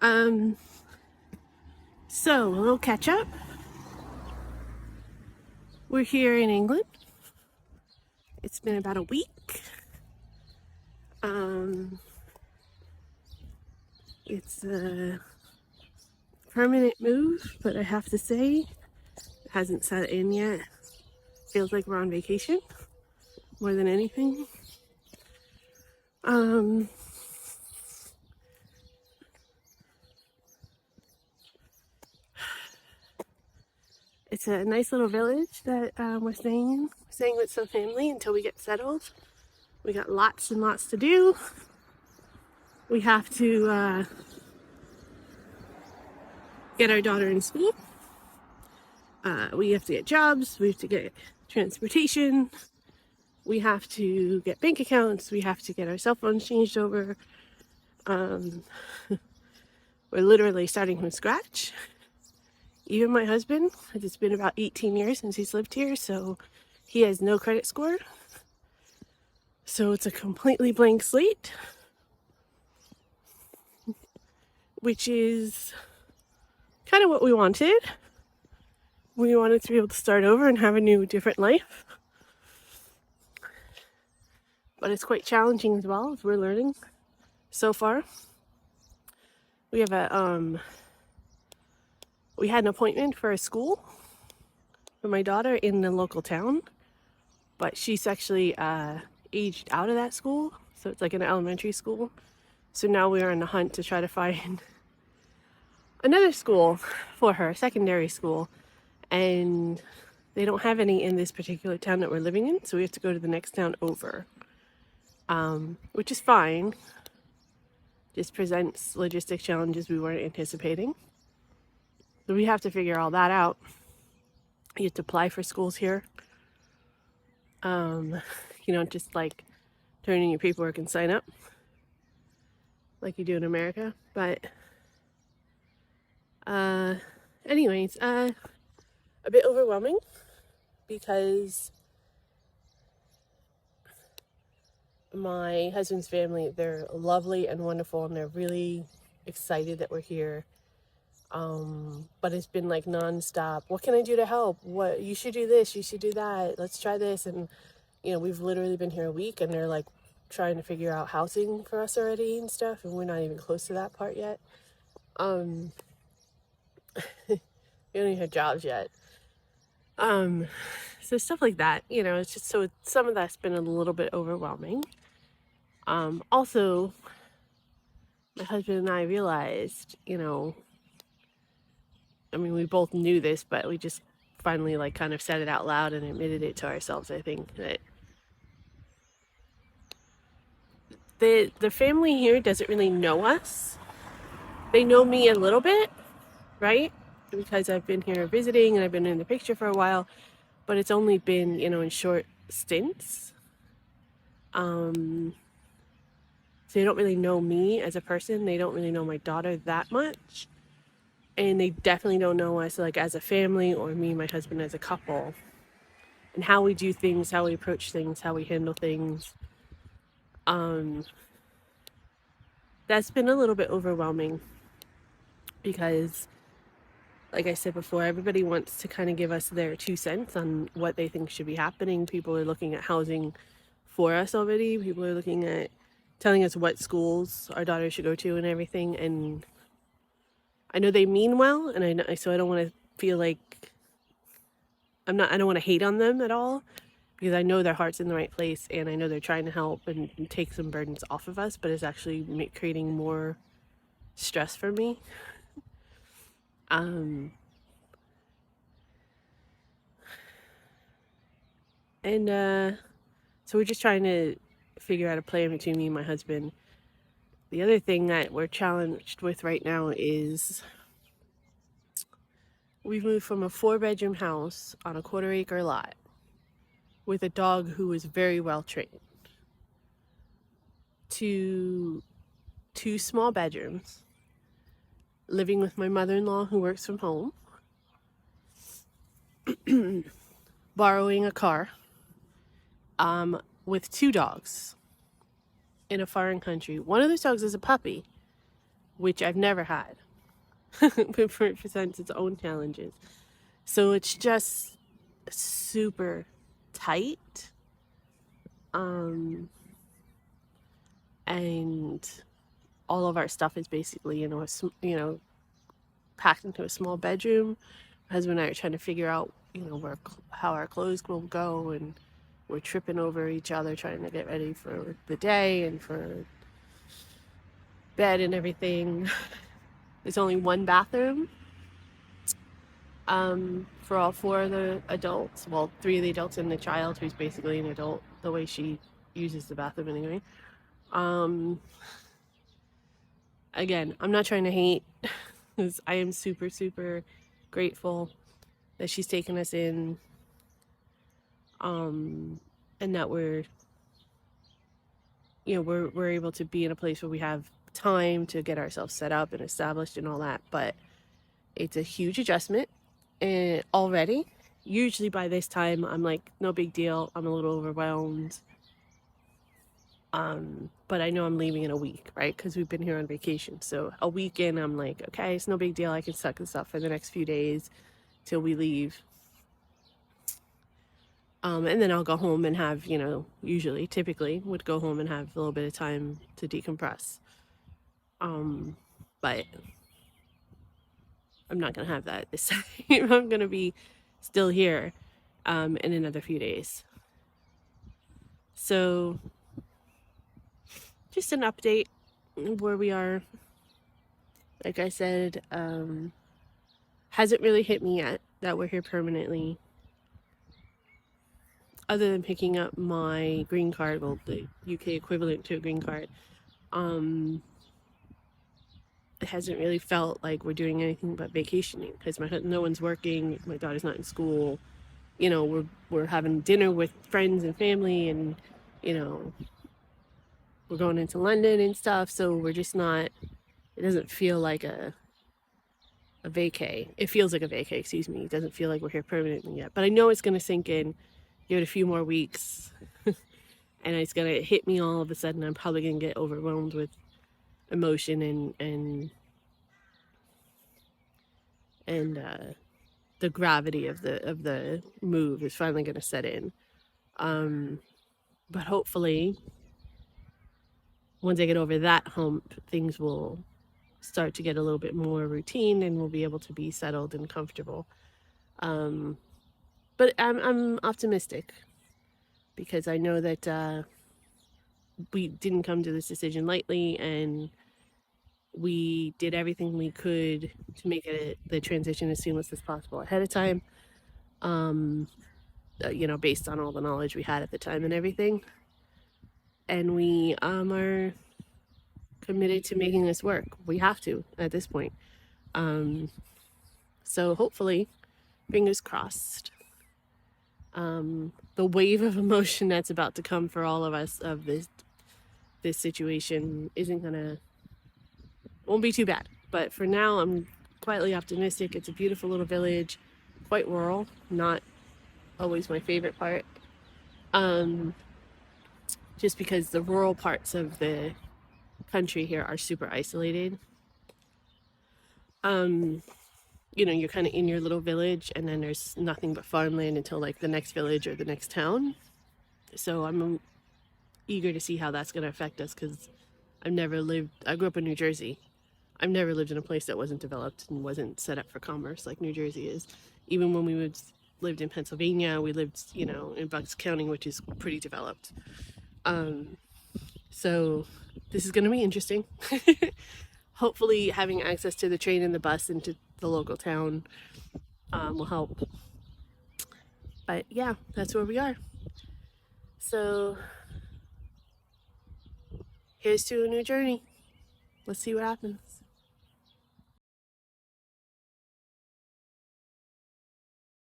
Um, so a little catch up. We're here in England. It's been about a week. It's a permanent move, but I have to say, it hasn't set in yet. Feels like we're on vacation more than anything. It's a nice little village that we're staying in. We're staying with some family until we get settled. We got lots and lots to do. We have to get our daughter in school. We have to get jobs. We have to get transportation. We have to get bank accounts. We have to get our cell phones changed over. We're literally starting from scratch. Even my husband, it's been about 18 years since he's lived here, so he has no credit score. So it's a completely blank slate, which is kind of what we wanted. We wanted to be able to start over and have a new, different life. But it's quite challenging as well, as we're learning so far. We have we had an appointment for a school for my daughter in the local town, but she's actually aged out of that school, so it's like an elementary school. So now we are on the hunt to try to find another school for her, secondary school, and they don't have any in this particular town that we're living in, so we have to go to the next town over, which is fine. Just presents logistic challenges we weren't anticipating. So we have to figure all that out. You have to apply for schools here. Just like turn in your paperwork and sign up like you do in America. But anyways, a bit overwhelming because my husband's family, they're lovely and wonderful, and they're really excited that we're here. But it's been like nonstop. What can I do to help? What, you should do this, you should do that. Let's try this. And we've literally been here a week, and they're like trying to figure out housing for us already and stuff, and we're not even close to that part yet. We don't even have jobs yet. So stuff like that, it's just, so some of that's been a little bit overwhelming. Also, my husband and I realized, we both knew this, but we just finally like kind of said it out loud and admitted it to ourselves. I think that the family here doesn't really know us. They know me a little bit, right? Because I've been here visiting and I've been in the picture for a while, but it's only been, in short stints. So they don't really know me as a person. They don't really know my daughter that much. And they definitely don't know us like as a family, or me and my husband as a couple, and how we do things, how we approach things, how we handle things. That's been a little bit overwhelming because, like I said before, everybody wants to kind of give us their 2 cents on what they think should be happening. People are looking at housing for us already. People are looking at telling us what schools our daughter should go to and everything. And I know they mean well, and so I don't want to feel like I don't want to hate on them at all, because I know their heart's in the right place, and I know they're trying to help and take some burdens off of us, but it's actually creating more stress for me. So we're just trying to figure out a plan between me and my husband. The other thing that we're challenged with right now is we've moved from a 4-bedroom house on a 1/4-acre lot with a dog who is very well trained to 2 small bedrooms, living with my mother-in-law who works from home, borrowing a car, with 2 dogs in a foreign country. One of those dogs is a puppy, which I've never had. It presents its own challenges. So it's just super tight. And all of our stuff is basically, packed into a small bedroom. My husband and I are trying to figure out, how our clothes will go, and we're tripping over each other trying to get ready for the day and for bed and everything. There's only one bathroom for all four of the adults. Well, three of the adults and the child, who's basically an adult, the way she uses the bathroom anyway. Again, I'm not trying to hate, because I am super, super grateful that she's taken us in, and that we're able to be in a place where we have time to get ourselves set up and established and all that. But it's a huge adjustment, and already, usually by this time, I'm like, no big deal. I'm a little overwhelmed. But I know I'm leaving in a week, right? Because we've been here on vacation. So a week in, I'm like, okay, it's no big deal. I can suck this up for the next few days till we leave. And then I'll go home and have, typically would go home and have a little bit of time to decompress. But I'm not going to have that this time. I'm going to be still here in another few days. So just an update where we are. Like I said, hasn't really hit me yet that we're here permanently. Other than picking up my green card, well, the UK equivalent to a green card, it hasn't really felt like we're doing anything but vacationing, because no one's working, my daughter's not in school. We're having dinner with friends and family, and we're going into London and stuff. So we're just not. It doesn't feel like a vacay. It feels like a vacay, excuse me. It doesn't feel like we're here permanently yet. But I know it's going to sink in. Give it a few more weeks. And it's going to hit me all of a sudden. I'm probably going to get overwhelmed with emotion, and the gravity of the move is finally going to set in. But hopefully, once I get over that hump, things will start to get a little bit more routine, and we'll be able to be settled and comfortable. But I'm optimistic, because I know that we didn't come to this decision lightly, and we did everything we could to make the transition as seamless as possible ahead of time, based on all the knowledge we had at the time and everything. And we are committed to making this work. We have to at this point. So hopefully, fingers crossed, the wave of emotion that's about to come for all of us of this situation won't be too bad. But for now, I'm quietly optimistic. It's a beautiful little village, quite rural, not always my favorite part. Just because the rural parts of the country here are super isolated. You're kind of in your little village, and then there's nothing but farmland until like the next village or the next town. So I'm eager to see how that's going to affect us, because I grew up in New Jersey. I've never lived in a place that wasn't developed and wasn't set up for commerce like New Jersey is. Even when we lived in Pennsylvania, we lived, in Bucks County, which is pretty developed. So this is going to be interesting. Hopefully having access to the train and the bus into the local town will help. But yeah, that's where we are. So here's to a new journey. Let's see what happens.